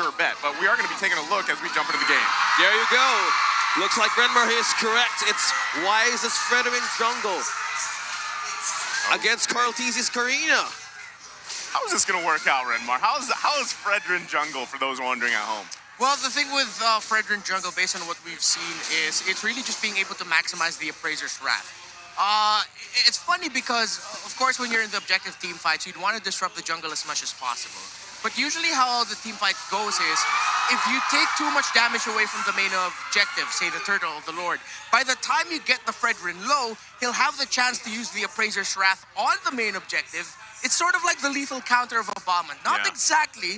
sure bet. But we are going to be taking a look as we jump into the game. There you go. Looks like Renmar is correct. It's Wise's Fredrin jungle against Carl Tizzi's Karina. How is this going to work out, Renmar? How is Fredrin jungle, for those wondering at home? Well, the thing with Fredrin jungle, based on what we've seen, is it's really just being able to maximize the Appraiser's Wrath. It's funny because, of course, when you're in the objective team fights, you'd want to disrupt the jungle as much as possible. But usually how the team fight goes is, if you take too much damage away from the main objective, say the Turtle of the Lord, by the time you get the Fredrin low, he'll have the chance to use the Appraiser's Wrath on the main objective. It's sort of like the lethal counter of Obama. Not exactly.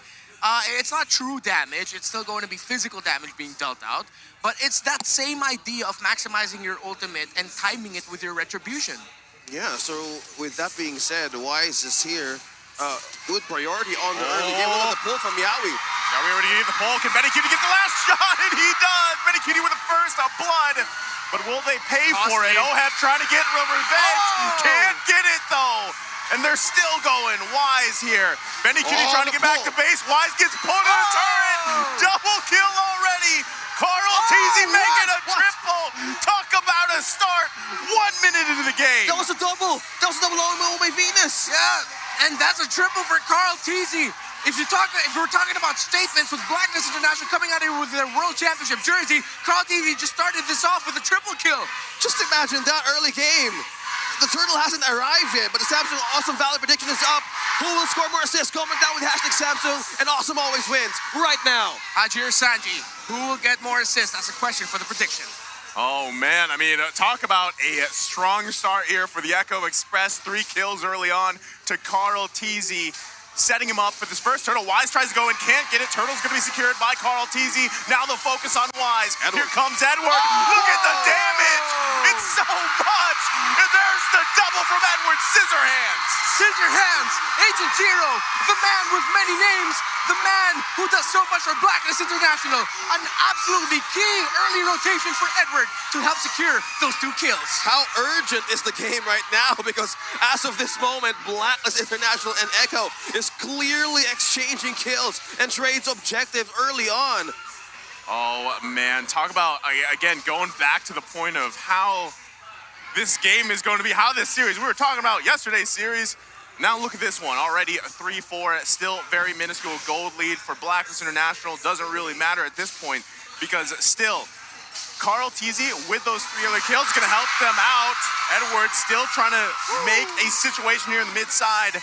It's not true damage. It's still going to be physical damage being dealt out. But it's that same idea of maximizing your ultimate and timing it with your retribution. Yeah, so with that being said, Wise is here. Good priority on the early game. Look at the pull from Yawi. Yawi already gave the pull. Can Benny Cutie get the last shot? And he does. Benny Cutie with the first of blood. But will they pay for it? Oheb trying to get revenge. Can't get it though. And they're still going. Wise here. Benny Cutie trying to get back to base. Wise gets pulled to the turret. Double kill already. Carl Tizzi making a triple. Talk about a start. 1 minute into the game. That was a double. That was a double on my Venus. Yeah, and that's a triple for Carl Tizzi. If we're talking about statements with Blacklist International coming out here with their World Championship jersey, Carl Tizzi just started this off with a triple kill. Just imagine that early game. The Turtle hasn't arrived yet, but the Samsung Awesome Valid prediction is up. Who will score more assists? Comment down with hashtag Samsung, and Awesome always wins right now. Haji or Sanji, who will get more assists? That's a question for the prediction. Oh man, I mean, talk about a strong start here for the Echo Express. 3 kills early on to Carl Tizzi, setting him up for this first Turtle. Wise tries to go and can't get it. Turtle's going to be secured by Carl Tizzi. Now they'll focus on Wise. Here comes Edward. Look at the damage. It's so much. And there's the double from Edward. Scissor hands. Scissor hands. Agent Zero, the man with many names, the man who does so much for Blacklist International. An absolutely key early rotation for Edward to help secure those 2 kills. How urgent is the game right now? Because as of this moment, Blacklist International and Echo is clearly exchanging kills and trades objective early on. Oh man, talk about, again, going back to the point of how this game is going to be, how this series, we were talking about yesterday's series. Now look at this one, already a 3-4, still very minuscule gold lead for Blacklist International. Doesn't really matter at this point because still, Carl Tizzi with those 3 other kills is going to help them out. Edward still trying to make a situation here in the mid side.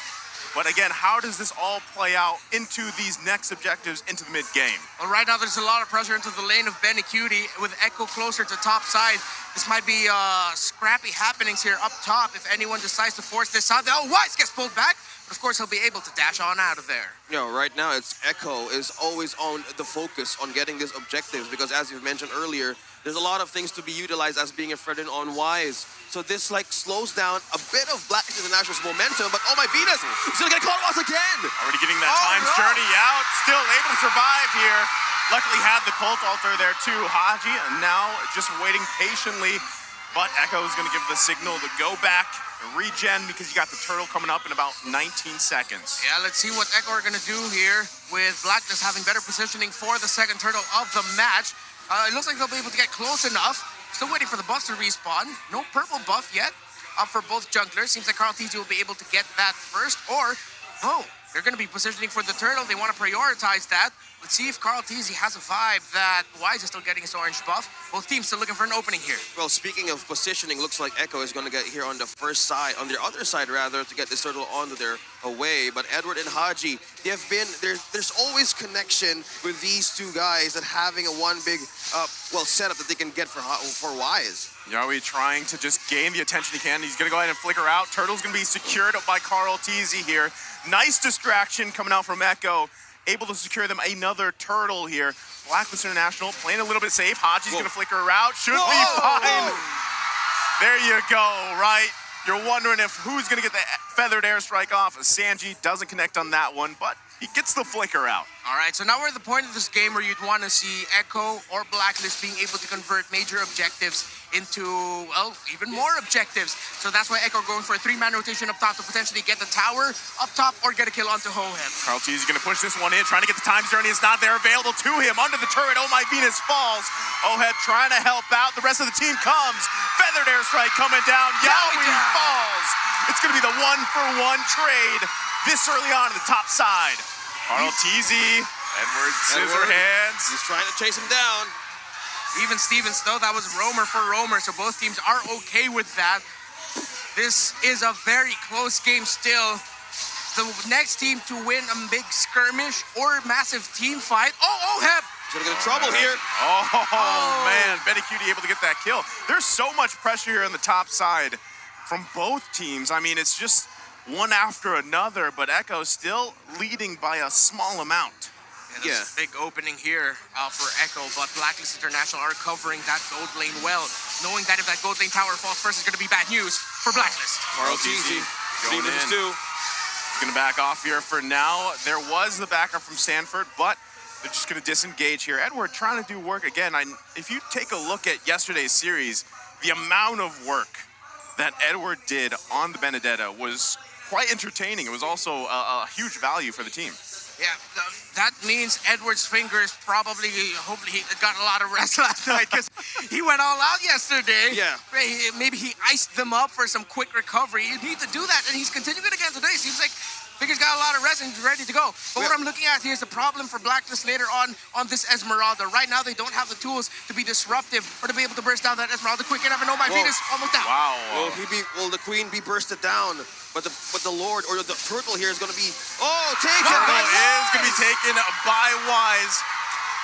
But again, how does this all play out into these next objectives into the mid-game? Well, right now there's a lot of pressure into the lane of Benny Cutie with Echo closer to top side. This might be scrappy happenings here up top if anyone decides to force this out. Oh, Wise gets pulled back. But of course, he'll be able to dash on out of there. You know, right now, it's Echo is always on the focus on getting these objectives because, as you've mentioned earlier, there's a lot of things to be utilized as being a Fredrin on Wise. So this, like, slows down a bit of Blacklist International's momentum. But, oh, my Venus, he's going to get caught once again. Already getting that time's journey out. Still able to survive here. Luckily had the Cult Altar there, too. Haji, and now just waiting patiently. But Echo is going to give the signal to go back and regen because you got the Turtle coming up in about 19 seconds. Yeah, let's see what Echo are going to do here with Blacklist having better positioning for the second Turtle of the match. It looks like they'll be able to get close enough. Still waiting for the buff to respawn. No purple buff yet up for both junglers. Seems like Carl Tizzi will be able to get that first. Or, oh, they're going to be positioning for the Turtle. They want to prioritize that. Let's see if Carl Tizzi has a vibe that Wise is still getting his orange buff. Both teams still looking for an opening here. Well, speaking of positioning, looks like Echo is going to get here on the first side, on their other side rather, to get this Turtle onto their away. But Edward and Haji, they have been, there's always connection with these 2 guys that having a one big, setup that they can get for Wise. Yawi trying to just gain the attention he can. He's going to go ahead and flicker out. Turtle's going to be secured up by Carl Tizzi here. Nice distraction coming out from Echo. Able to secure them another Turtle here. Blacklist International playing a little bit safe. Haji's going to flicker her out. Should be fine. There you go, right? You're wondering if who's going to get the feathered airstrike off. Sanji doesn't connect on that one, but he gets the flicker out. All right, so now we're at the point of this game where you'd want to see Echo or Blacklist being able to convert major objectives into, well, even more objectives. So that's why Echo are going for a 3-man rotation up top to potentially get the tower up top or get a kill onto Hohem. Carl T's going to push this one in, trying to get the time journey. It's not there, available to him. Under the turret, Oh My Venus falls. Oheb trying to help out. The rest of the team comes. Feathered airstrike coming down. Yowie falls. It's going to be the 1-for-1 trade this early on the top side. Carl Teasy, Edward Scissorhands. He's trying to chase him down. Even Stevens, though, that was roamer for roamer, so both teams are okay with that. This is a very close game still. The next team to win a big skirmish or massive team fight. Oh, Oheb! He's gonna get in trouble here. Oh, man, Benny Cutie able to get that kill. There's so much pressure here on the top side from both teams. I mean, it's just one after another, but Echo still leading by a small amount. Yeah, there's a big opening here for Echo, but Blacklist International are covering that gold lane well, knowing that if that gold lane tower falls first, it's going to be bad news for Blacklist. Carl Teasy going in. He's going to back off here for now. There was the backup from Sanford, but they're just going to disengage here. Edward trying to do work again. If you take a look at yesterday's series, the amount of work that Edward did on the Benedetta was quite entertaining. It was also a huge value for the team. Yeah, that means Edward's fingers probably, hopefully he got a lot of rest last night because he went all out yesterday. Yeah. Maybe he iced them up for some quick recovery. You need to do that, and he's continuing again today. Seems like fingers got a lot of rest and he's ready to go. But what I'm looking at here is the problem for Blacklist later on this Esmeralda. Right now, they don't have the tools to be disruptive or to be able to burst down that Esmeralda quick enough. And Oh My Venus almost down. Wow. Will the queen be bursted down? But the Lord or the turtle here is going to be taken. Turtle is going to be taken by Wise.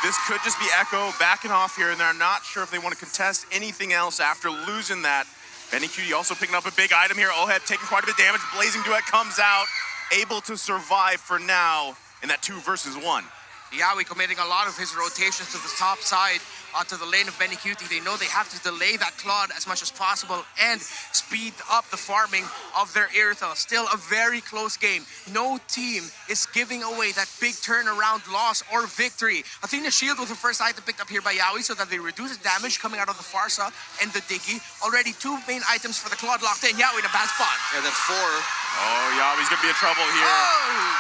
This could just be Echo backing off here, and they're not sure if they want to contest anything else after losing that. Benny Cutie also picking up a big item here. Oheb taking quite a bit of damage. Blazing Duet comes out, able to survive for now in that 2 versus 1. Yowie committing a lot of his rotations to the top side, to the lane of Benny Cutie. They know they have to delay that Claude as much as possible and speed up the farming of their Irithel. Still a very close game. No team is giving away that big turnaround loss or victory. Athena's shield was the first item picked up here by Yowie so that they reduce the damage coming out of the Farsa and the Diggy. Already 2 main items for the Claude locked in. Yowie in a bad spot. Yeah, that's 4. Oh, Yowie's going to be in trouble here.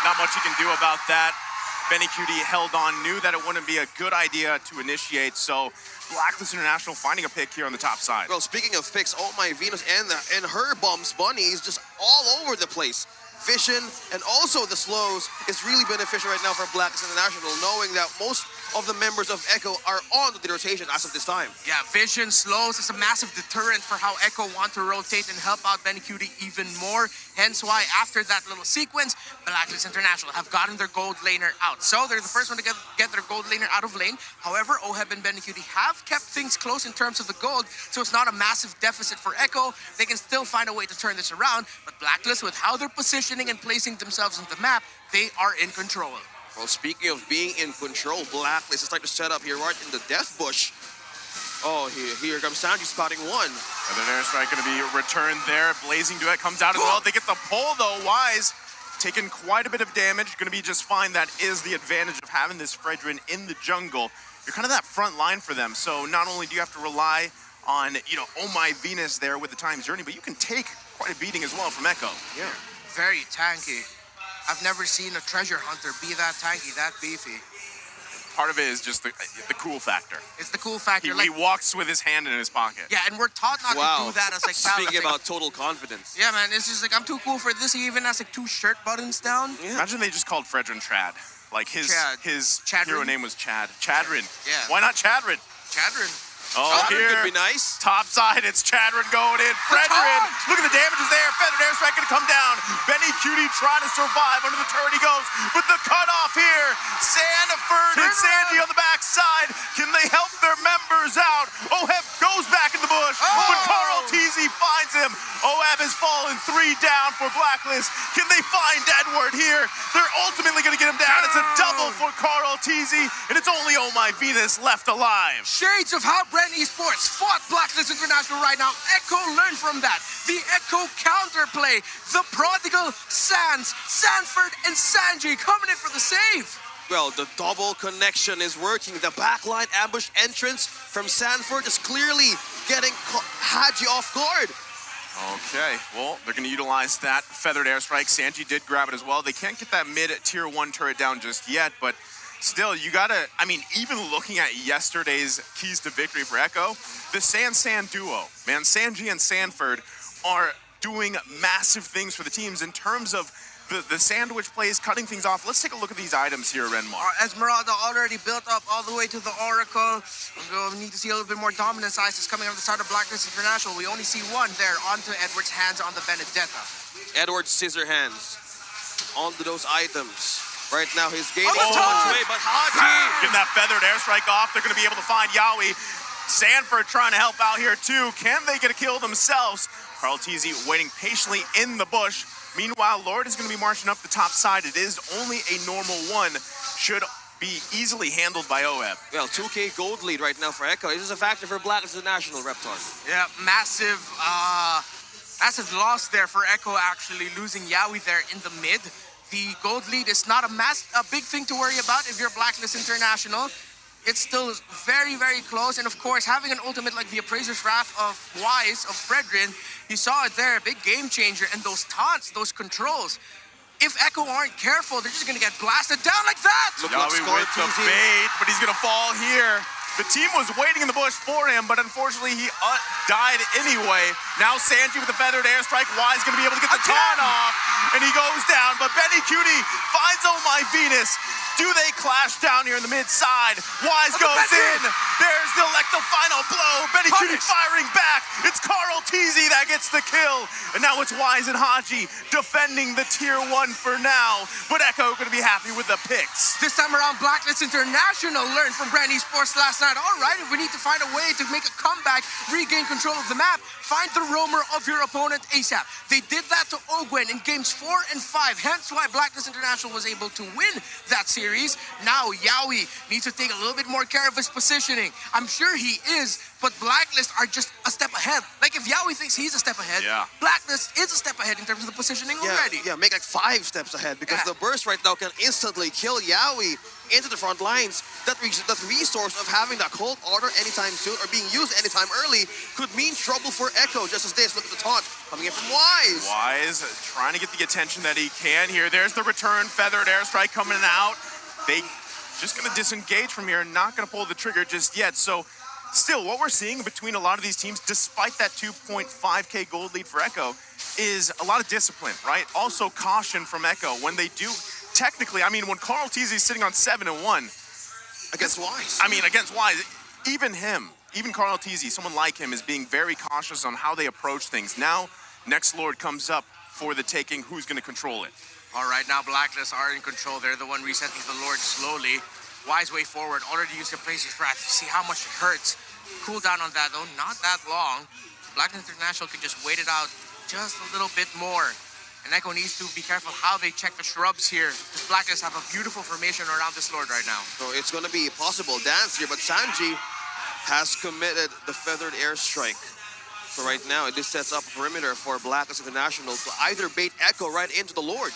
Not much you can do about that. Benny Cutie held on, knew that it wouldn't be a good idea to initiate, so Blacklist International finding a pick here on the top side. Well, speaking of picks, Oh My Venus and her bumps bunnies just all over the place. Vision and also the slows is really beneficial right now for Blacklist International, knowing that most of the members of Echo are on the rotation as of this time. Yeah, Vision slows is a massive deterrent for how Echo want to rotate and help out Benny Cutie even more. Hence why after that little sequence, Blacklist International have gotten their gold laner out. So they're the first one to get their gold laner out of lane. However, Oheb and Benny Cutie have kept things close in terms of the gold, so it's not a massive deficit for Echo. They can still find a way to turn this around, but Blacklist, with how they're positioning and placing themselves on the map, they are in control. Well, speaking of being in control, Blacklist is like to set up here right in the death bush. Oh, here comes Sanji spotting 1. Another airstrike going to be returned there. Blazing Duet comes out as well. They get the pull though. Wise taking quite a bit of damage. Going to be just fine. That is the advantage of having this Fredrin in the jungle. You're kind of that front line for them. So not only do you have to rely on, Oh My Venus there with the time journey, but you can take quite a beating as well from Echo. Yeah. Very tanky. I've never seen a treasure hunter be that tanky, that beefy. Part of it is just the cool factor. It's the cool factor. He walks with his hand in his pocket. Yeah, and we're taught not to do that as like Speaking about total confidence. Yeah, man, it's just like I'm too cool for this. He even has like 2 shirt buttons down. Yeah. Imagine they just called Fredrin Trad. Like his hero name was Chad. Chadrin. Yeah. Why not Chadrin? Chadrin. Oh, here. Could be nice. Top side, it's Chadrin going in. Fredrin, look at the damages there. Feathered airstrike gonna come down. Benny Cutie trying to survive. Under the turret he goes. But the cutoff here. Sanford and Sandy on the backside. Can they help their members out? Oheb goes back in the bush, but Carl Teasy finds him. Oheb has fallen 3 down for Blacklist. Can they find Edward here? They're ultimately gonna get him down. It's a double for Carl Teasy, and it's only Oh My Venus left alive. Shades of how Brent Esports fought Blacklist International right now. Echo learned from that. The Echo counterplay. The prodigal Sands, Sanford, and Sanji coming in for the save. Well, the double connection is working. The backline ambush entrance from Sanford is clearly getting Haji off guard. Okay, well, they're going to utilize that feathered airstrike. Sanji did grab it as well. They can't get that mid-tier 1 turret down just yet, but still, you got to, I mean, even looking at yesterday's keys to victory for Echo, the San duo, man, Sanji and Sanford are doing massive things for the teams in terms of the sandwich plays, cutting things off. Let's take a look at these items here, Renmar. Esmeralda already built up all the way to the Oracle. We need to see a little bit more dominance ISIS coming on the side of Blacklist International. We only see one there onto Edward's hands on the Benedetta. Edward's scissor hands onto those items. Right now, he's gaining Oh, so much weight, but Haji Getting that feathered airstrike off. They're going to be able to find Yaoi. Sanford trying to help out here too. Can they get a kill themselves? Carl Teasy waiting patiently in the bush. Meanwhile, Lord is going to be marching up the top side. It is only a normal one. Should be easily handled by OEB. Well, 2K gold lead right now for Echo. This is a factor for Blacklist International, Reptar. Yeah, massive loss there for Echo, actually losing Yaoi there in the mid. The gold lead is not a big thing to worry about if you're Blacklist International. It's still very, very close. And of course, having an ultimate like the Appraiser's Wrath of Wise, of Fredrin, you saw it there, a big game changer. And those taunts, those controls, if Echo aren't careful, they're just gonna get blasted down like that. Yaoi with the bait, but he's gonna fall here. The team was waiting in the bush for him, but unfortunately he died anyway. Now Sanji with the feathered airstrike. Wise gonna be able to get the taunt off, and he goes down. But Benny Cutie finds Oh My Venus. Do they clash down here in the mid side? Wise goes in. There's the final blow. Benny Cutie firing back. It's Carl Teasy that gets the kill. And now it's Wise and Haji defending the tier 1 for now. But Echo gonna be happy with the picks. This time around, Blacklist International learned from Brand Esports last night. All right, if we need to find a way to make a comeback, regain control of the map, find the roamer of your opponent ASAP. They did that to Ogwen in games 4 and 5, hence why Blacklist International was able to win that series. Now Yaoi needs to take a little bit more care of his positioning. I'm sure he is, but Blacklist are just a step ahead. Like if Yaoi thinks he's a step ahead, Blacklist is a step ahead in terms of the positioning already. Yeah, make like 5 steps ahead because the burst right now can instantly kill Yaoi into the front lines. That resource of having that cold order anytime soon or being used anytime early could mean trouble for Echo. Just as this, look at the taunt coming in from Wise. Wise trying to get the attention that he can here. There's the return feathered airstrike coming out. They just gonna disengage from here and not gonna pull the trigger just yet. So still, what we're seeing between a lot of these teams, despite that 2.5K gold lead for Echo, is a lot of discipline, right? Also caution from Echo when they do, technically, I mean, when Carl Teasy's sitting on 7-1. Against Wise. I mean, against Wise, even him, even Carl Teasy, someone like him, is being very cautious on how they approach things. Now, next Lord comes up for the taking. Who's gonna control it? All right, now Blacklist are in control. They're the one resetting the Lord slowly. Wise way forward, already used the Appraiser's Wrath. See how much it hurts. Cool down on that though, not that long. Blacklist International can just wait it out just a little bit more. And Echo needs to be careful how they check the shrubs here. Because Blacklist have a beautiful formation around this Lord right now. So it's gonna be a possible dance here, but Sanji has committed the feathered airstrike. So right now, this sets up a perimeter for Blacklist International to either bait Echo right into the Lord.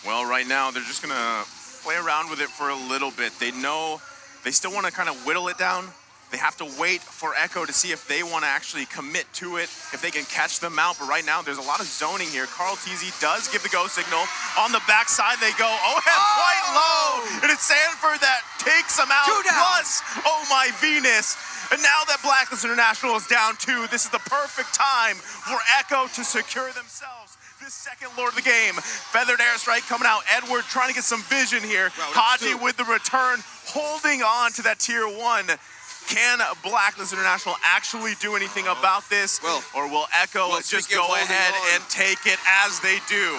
Well, right now, they're just gonna play around with it for a little bit. They know they still wanna kind of whittle it down. They have to wait for Echo to see if they wanna actually commit to it, if they can catch them out. But right now, there's a lot of zoning here. Carl Teasy does give the go signal. On the backside, they go, quite low. And it's Sanford that takes them out. Plus, Oh My Venus. And now that Blacklist International is down 2, this is the perfect time for Echo to secure themselves this second Lord of the game. Feathered airstrike coming out. Edward trying to get some vision here. Haji with the return, holding on to that tier 1. Can Blacklist International actually do anything about this? Or will Echo just go ahead and take it as they do?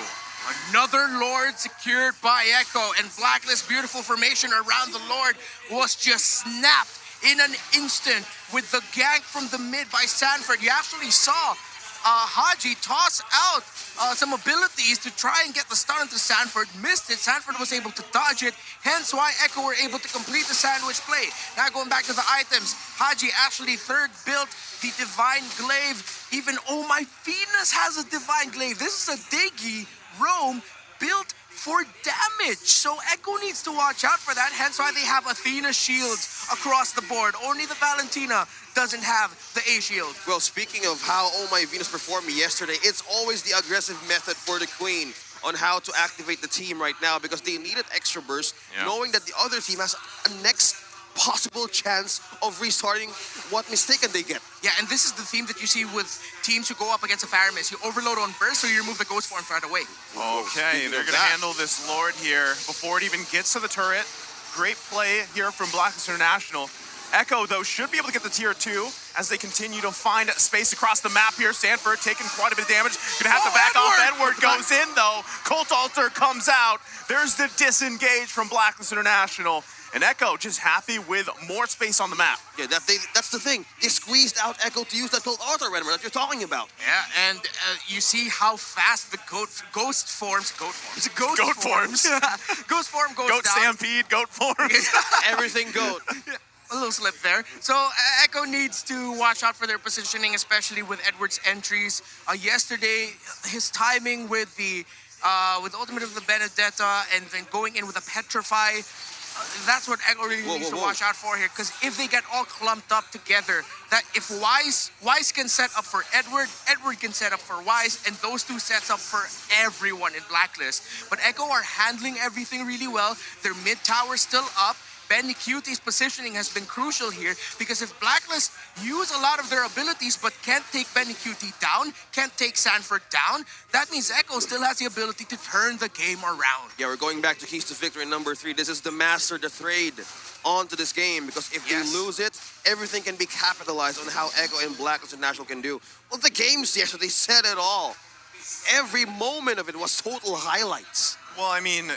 Another Lord secured by Echo, and Blacklist beautiful formation around the Lord was just snapped in an instant with the gank from the mid by Sanford. You actually saw Haji toss out some abilities to try and get the stun into Sanford. Missed it. Sanford was able to dodge it. Hence why Echo were able to complete the sandwich play. Now going back to the items. Haji actually third built the Divine Glaive. Even Oh My Venus has a Divine Glaive. This is a Degi Rome built for damage. So Echo needs to watch out for that. Hence why they have Athena shields across the board. Only the Valentina doesn't have the A shield. Well, speaking of how Oh My Venus performed yesterday, it's always the aggressive method for the Queen on how to activate the team right now because they needed extra burst, knowing that the other team has a next possible chance of restarting what mistaken they get. Yeah, and this is the theme that you see with teams who go up against a Faramis. You overload on burst, so you remove the Ghost Form right away. Okay, they're going to handle this Lord here before it even gets to the turret. Great play here from Blacklist International. Echo, though, should be able to get the tier 2 as they continue to find space across the map here. Sanford taking quite a bit of damage. Gonna have to back off. Edward goes in, though. Cult Altar comes out. There's the disengage from Blacklist International. And Echo just happy with more space on the map. Yeah, that's the thing. They squeezed out Echo to use that Cult Altar Renner that you're talking about. Yeah, and you see how fast the ghost forms. Ghost form goes Goat down. Stampede, goat form. Everything goat. A little slip there. So Echo needs to watch out for their positioning, especially with Edward's entries. Yesterday, his timing with the Ultimate of the Benedetta and then going in with a Petrify, that's what Echo really needs to watch out for here. Because if they get all clumped up together, that if Wise can set up for Edward, Edward can set up for Wise, and those two sets up for everyone in Blacklist. But Echo are handling everything really well. Their mid tower still up. Benny Cutie's positioning has been crucial here because if Blacklist use a lot of their abilities but can't take Benny Cutie down, can't take Sanford down, that means Echo still has the ability to turn the game around. Yeah, we're going back to Keys to Victory number 3. This is the master, the trade onto this game because if they lose it, everything can be capitalized on how Echo and Blacklist International can do. Well, the games yesterday said it all. Every moment of it was total highlights. Well, I mean,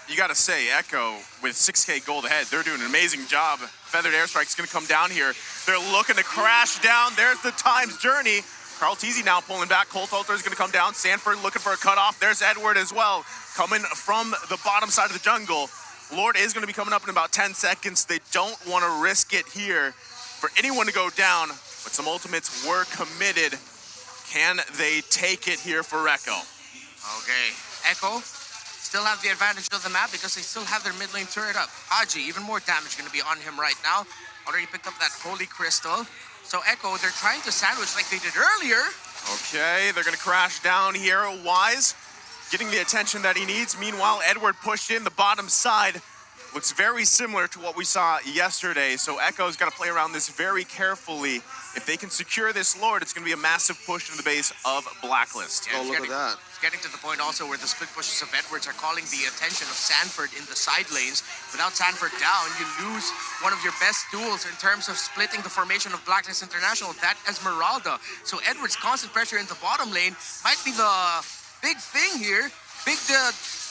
you got to say, Echo, with 6K gold ahead, they're doing an amazing job. Feathered Airstrike's going to come down here. They're looking to crash down. There's the Time's Journey. Carl Teasy now pulling back. Cult Altar is going to come down. Sanford looking for a cutoff. There's Edward as well, coming from the bottom side of the jungle. Lord is going to be coming up in about 10 seconds. They don't want to risk it here for anyone to go down, but some ultimates were committed. Can they take it here for Echo? Okay, Echo still have the advantage of the map because they still have their mid lane turret up. Haji, even more damage going to be on him right now. Already picked up that Holy Crystal. So Echo, they're trying to sandwich like they did earlier. Okay, they're going to crash down here. Wise getting the attention that he needs. Meanwhile, Edward pushed in the bottom side. Looks very similar to what we saw yesterday. So Echo's got to play around this very carefully. If they can secure this Lord, it's going to be a massive push into the base of Blacklist. Yeah, look at that. It's getting to the point also where the split pushes of Edwards are calling the attention of Sanford in the side lanes. Without Sanford down, you lose one of your best tools in terms of splitting the formation of Blacklist International, that Esmeralda. So Edwards' constant pressure in the bottom lane might be the big thing here. Big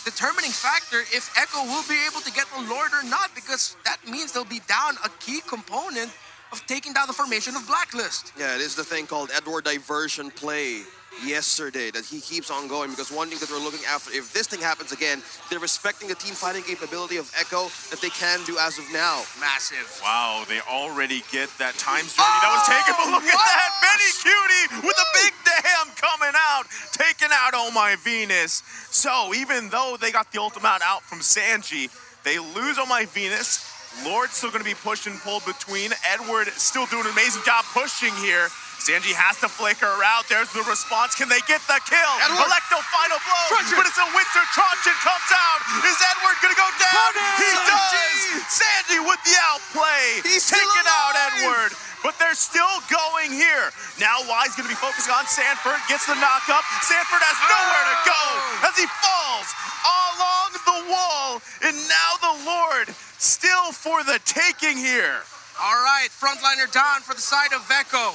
determining factor if Echo will be able to get the Lord or not, because that means they'll be down a key component of taking down the formation of Blacklist. Yeah, it is the thing called Edward diversion play yesterday that he keeps on going, because one thing that we're looking after, if this thing happens again, they're respecting the team fighting capability of Echo that they can do as of now. Massive. Wow, they already get that Time's Journey that was taken, but look at that, Benny Cutie with a big damn coming out, taking out Oh My Venus. So even though they got the ultimate out from Sanji, they lose Oh My Venus. Lord's still going to be pushed and pulled between. Edward still doing an amazing job pushing here. Sanji has to flicker out. There's the response. Can they get the kill? Edward. Electo final blow, Truncheon. but it's a Winter Truncheon comes out. Is Edward going to go down? He Sanji. does. Sanji with the outplay. He's taking still out alive. Edward. But they're still going here. Now Wise going to be focusing on Sanford. Gets the knock up. Sanford has nowhere to go as he falls along the wall. And now the Lord still for the taking here. All right, frontliner down for the side of Echo.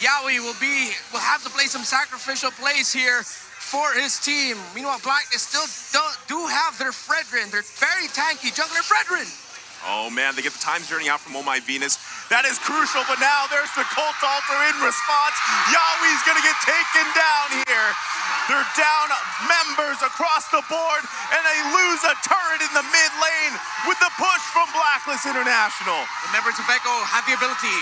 Yaoi will have to play some sacrificial plays here for his team. Meanwhile, Blacklist still do have their Fredrin, their very tanky jungler Fredrin. Oh man, they get the Time's Journey out from Oh My Venus. That is crucial, but now there's the Cult Altar in response. Yaoi's gonna get taken down here. They're down members across the board, and they lose a turret in the mid lane with the push from Blacklist International. The members of Echo have the ability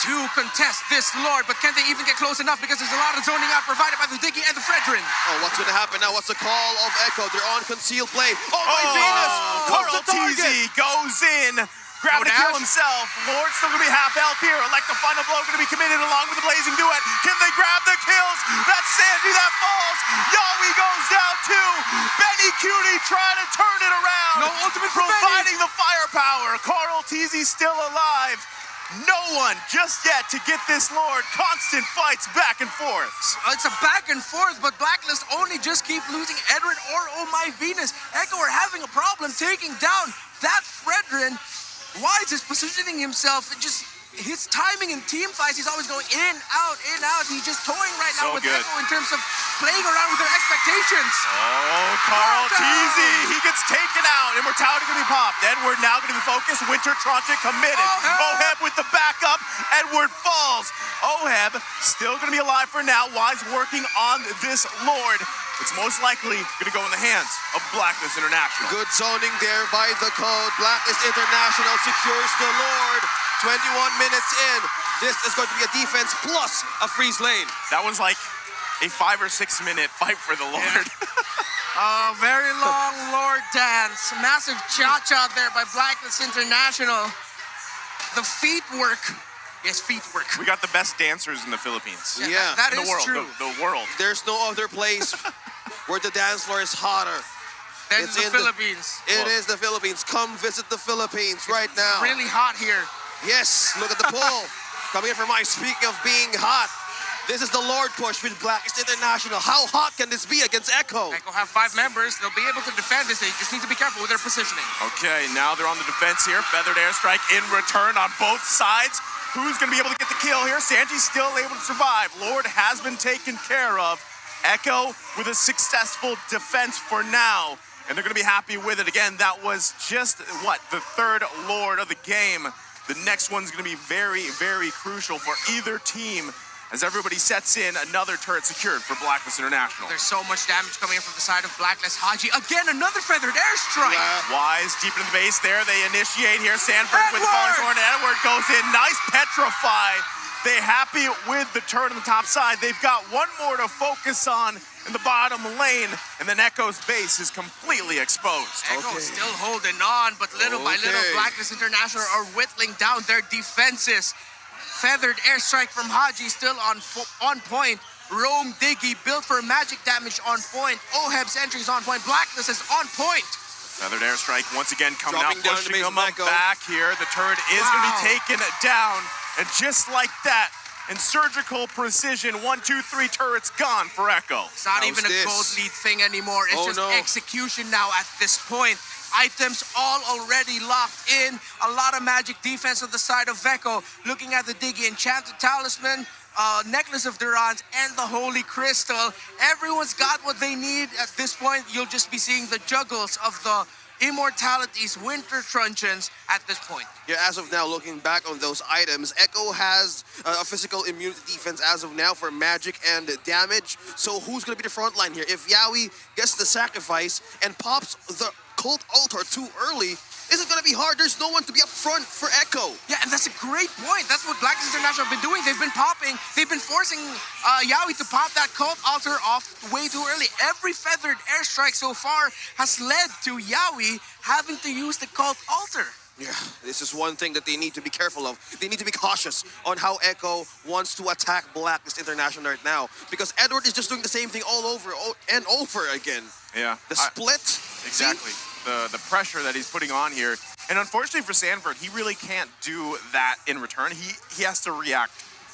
to contest this Lord, but can they even get close enough because there's a lot of zoning out provided by the Diggy and the Fredrin. Oh, what's going to happen now? What's the call of Echo? They're on concealed play. Oh, my Venus! Carl What's the target? TZ goes in, grabbing No to kill dash. himself. Lord's still gonna be half health here. Like the final blow gonna be committed along with the blazing duet. Can they grab the kills? That's Sanji that falls. Yowie goes down too. Benny Cutie trying to turn it around. No ultimate for providing the firepower. Carl TZ still alive. No one just yet to get this Lord. Constant fights back and forth. It's a back and forth, but Blacklist only just keep losing Edward or Oh My Venus. Echo are having a problem taking down that Fredrin. Wise is positioning himself, his timing in team fights, he's always going in, out, in, out. He's just toying right now So with good. Echo in terms of playing around with their expectations. Oh, Carl TZ, he gets taken out. Immortality gonna be popped. Edward now gonna be focused. Winter Trontic committed. Oheb with the backup. Edward falls. Oheb still gonna be alive for now. Wise working on this Lord. It's most likely gonna go in the hands of Blacklist International. Good zoning there by the code. Blacklist International secures the Lord. 21 minutes in. This is going to be a defense plus a freeze lane. That was like a 5 or 6 minute fight for the Lord. A very long Lord dance. Massive cha-cha there by Blacklist International. The feet work. Yes, feet work. We got the best dancers in the Philippines. Yeah. That In is the world. true. The world. There's no other place where the dance floor is hotter. Then It's the in the- Philippines. It is the Philippines. Come visit the Philippines right now. Really hot here. Yes, look at the pull. Coming in from my speaking of being hot. This is the Lord push with Blacklist International. How hot can this be against Echo? Echo have 5 members. They'll be able to defend this. They just need to be careful with their positioning. Okay, now they're on the defense here. Feathered airstrike in return on both sides. Who's gonna be able to get the kill here? Sanji's still able to survive. Lord has been taken care of. Echo with a successful defense for now. And they're gonna be happy with it. Again, that was just, the 3rd Lord of the game. The next one's gonna be very, very crucial for either team as everybody sets in another turret secured for Blacklist International. There's so much damage coming in from the side of Blacklist. Haji, again, another feathered airstrike. Wise deep into the base there. They initiate here. Sanford with the falling Edward! sword. Edward goes in. Nice petrify. They happy with the turn on the top side. They've got one more to focus on in the bottom lane, and then Echo's base is completely exposed. Echo still holding on, but little by little, Blacklist International are whittling down their defenses. Feathered airstrike from Haji still on point. Rome Diggy built for magic damage on point. Oheb's entry is on point. Blacklist is on point. Feathered airstrike once again coming Dropping out, down pushing the base them of up Echo. back here. The turret is going to be taken down, and just like that, in surgical precision, 1, 2, 3 turrets gone for Echo. It's not How's even a this? gold lead thing anymore. It's Oh, just no. execution now at this point. Items all already locked in. A lot of magic defense on the side of Echo. Looking at the Diggy, Enchanted Talisman, Necklace of Durans, and the Holy Crystal. Everyone's got what they need at this point. You'll just be seeing the juggles of the Immortalities, Winter Truncheons at this point. Yeah, as of now, looking back on those items, Echo has a physical immunity defense as of now for magic and damage. So who's going to be the front line here? If Yowie gets the sacrifice and pops the cult altar too early, is it going to be hard? There's no one to be up front for Echo. Yeah, and that's a great point. That's what Blacklist International have been doing. They've been popping. They've been forcing Yowie to pop that cult altar off way too early. Every feathered airstrike so far has led to Yowie having to use the cult altar. Yeah, this is one thing that they need to be careful of. They need to be cautious on how Echo wants to attack Blacklist International right now. Because Edward is just doing the same thing all over and over again. Yeah. The split. Exactly. The pressure that he's putting on here. And unfortunately for Sanford, he really can't do that in return. He has to react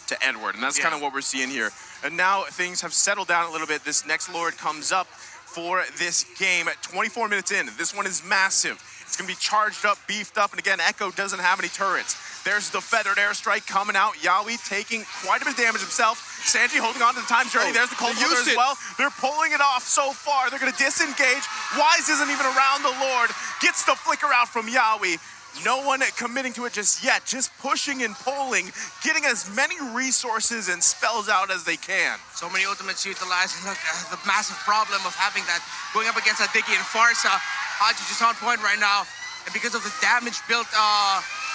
to Edward, and that's kind of what we're seeing here. And now things have settled down a little bit. This next Lord comes up for this game at 24 minutes in. This one is massive. It's going to be charged up, beefed up, and again, Echo doesn't have any turrets. There's the feathered airstrike coming out. Yowie taking quite a bit of damage himself. Sanji holding on to the time journey. There's the cold they weather used as it. well. They're pulling it off so far. They're going to disengage. Wise isn't even around the Lord. Gets the flicker out from Yowie. No one committing to it just yet. Just pushing and pulling, getting as many resources and spells out as they can. So many ultimates utilized. Look, the massive problem of having that going up against a Diggy and Farsa. Haji just on point right now. And because of the damage built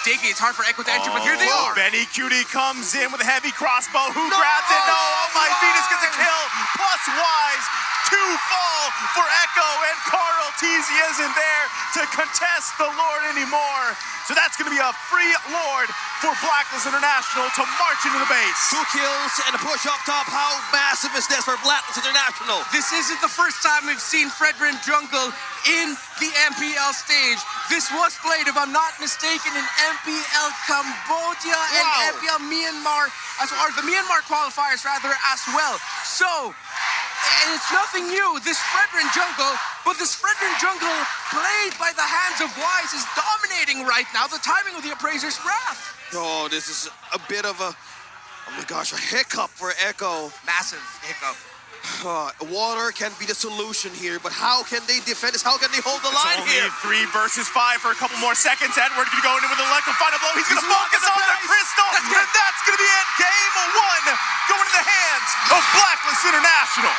digging. It's hard for Echo to enter, but here they are. Benny Cutie comes in with a heavy crossbow. Who grabs it? No, oh my, Venus gets a kill. Plus Wise. 2 fall for Echo, and Carl Teasy isn't there to contest the Lord anymore. So that's going to be a free Lord for Blacklist International to march into the base. 2 kills and a push up top. How massive is this for Blacklist International? This isn't the first time we've seen Fredrin Jungle in the MPL stage. This was played, if I'm not mistaken, in MPL Cambodia and MPL Myanmar, or the Myanmar qualifiers rather, as well. So, and it's nothing new, this Fredrin Jungle, but this Fredrin Jungle played by the hands of Wise is dominating right now. The timing of the Appraiser's Wrath. Oh, this is a bit of a, oh my gosh, a hiccup for Echo. Massive hiccup. Water can be the solution here, but how can they defend this? How can they hold the line only here? 3 versus 5 for a couple more seconds. Edward gonna go in with an electro final blow. He's gonna focus on the crystal, and that's gonna be it. Game 1 going to the hands of Blacklist International.